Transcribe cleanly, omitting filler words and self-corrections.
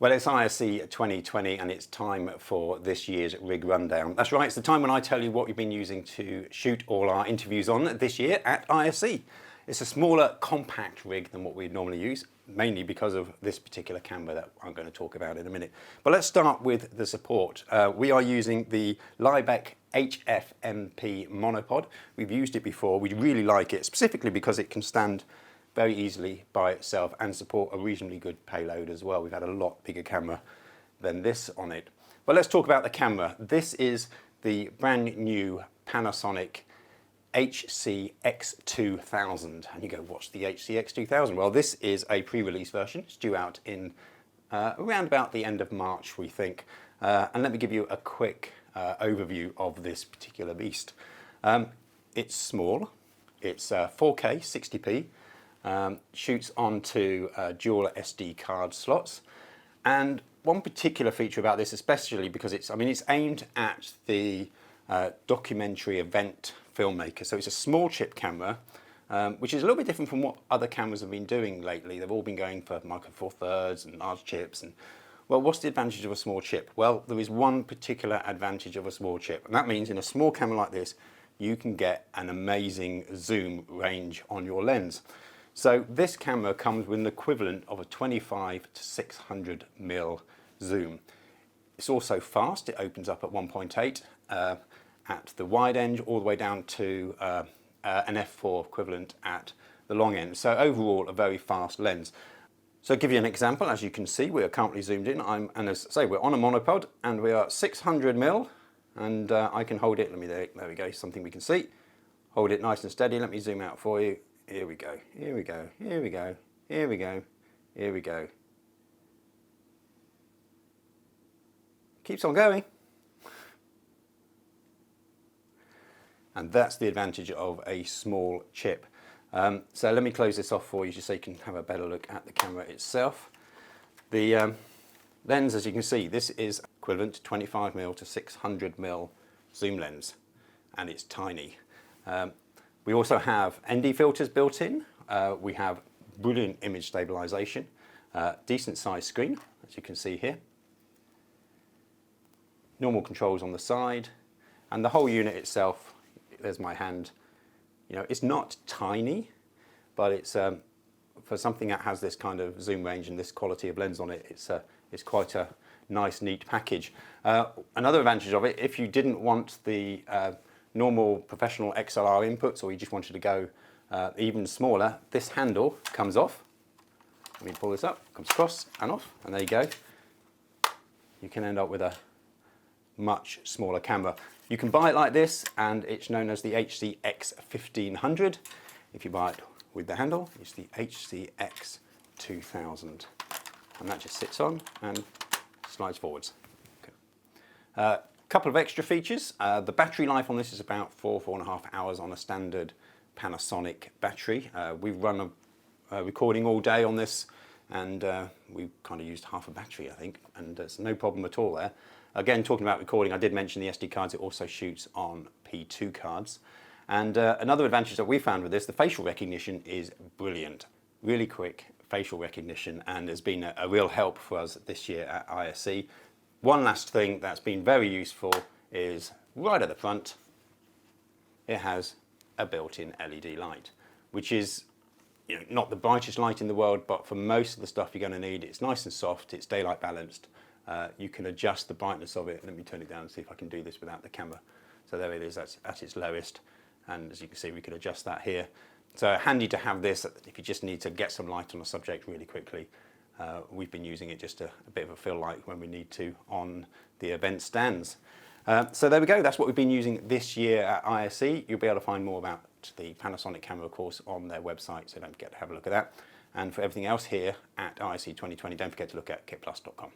Well, it's ISE 2020 and it's time for this year's rig rundown. That's right, it's the time when I tell you what we've been using to shoot all our interviews on this year at ISE. It's a smaller, compact rig than what we'd normally use, mainly because of this particular camera that I'm going to talk about in a minute. But let's start with the support. We are using the Liebeck HFMP monopod. We've used it before, we really like it, specifically because it can stand very easily by itself and support a reasonably good payload as well. We've had a lot bigger camera than this on it. But let's talk about the camera. This is the brand new Panasonic HC-X2000. And you go, what's the HC-X2000? Well, this is a pre-release version. It's due out in around about the end of March, we think. And let me give you a quick overview of this particular beast. It's small. It's 4K 60p. Shoots onto dual SD card slots, and one particular feature about this, especially because it's aimed at the documentary event filmmaker, so it's a small chip camera, which is a little bit different from what other cameras have been doing lately. They've all been going for micro four thirds and large chips, and well, what's the advantage of a small chip? Well, there is one particular advantage of a small chip, and that means in a small camera like this you can get an amazing zoom range on your lens. So this camera comes with an equivalent of a 25 to 600 mm zoom. It's also fast. It opens up at 1.8 at the wide end, all the way down to an f4 equivalent at the long end. So overall, a very fast lens. So to give you an example, as you can see, we are currently zoomed in. And as I say, we're on a monopod and we are 600 mm, and I can hold it. There we go, something we can see. Hold it nice and steady. Let me zoom out for you. Here we go, here we go, here we go, here we go, here we go. Keeps on going. And that's the advantage of a small chip. So let me close this off for you just so you can have a better look at the camera itself. The lens, as you can see, this is equivalent to 25mm to 600mm zoom lens, and it's tiny. We also have ND filters built in. We have brilliant image stabilization, decent size screen, as you can see here. Normal controls on the side, and the whole unit itself, there's my hand. You know, it's not tiny, but it's for something that has this kind of zoom range and this quality of lens on it, it's quite a nice, neat package. Another advantage of it, if you didn't want the normal professional XLR inputs, or you just wanted to go even smaller, this handle comes off. Let me pull this up, comes across and off, and there you go. You can end up with a much smaller camera. You can buy it like this, and it's known as the HC-X1500. If you buy it with the handle, it's the HC-X2000. And that just sits on and slides forwards. Okay. Couple of extra features. The battery life on this is about 4.5 hours on a standard Panasonic battery. We've run a recording all day on this, and we've kind of used half a battery, I think, and there's no problem at all there. Again, talking about recording, I did mention the SD cards. It also shoots on P2 cards. And another advantage that we found with this, the facial recognition is brilliant. Really quick facial recognition, and has been a real help for us this year at ISE. One last thing that's been very useful is right at the front, it has a built-in LED light, which is not the brightest light in the world, but for most of the stuff you're going to need, it's nice and soft, it's daylight balanced. You can adjust the brightness of it. Let me turn it down and see if I can do this without the camera. So there it is, that's at its lowest. And as you can see, we can adjust that here. So handy to have this if you just need to get some light on a subject really quickly. We've been using it just a bit of a fill light when we need to on the event stands. So there we go, that's what we've been using this year at ISE. You'll be able to find more about the Panasonic camera, of course, on their website, so don't forget to have a look at that. And for everything else here at ISE 2020, don't forget to look at KITPLUS.com.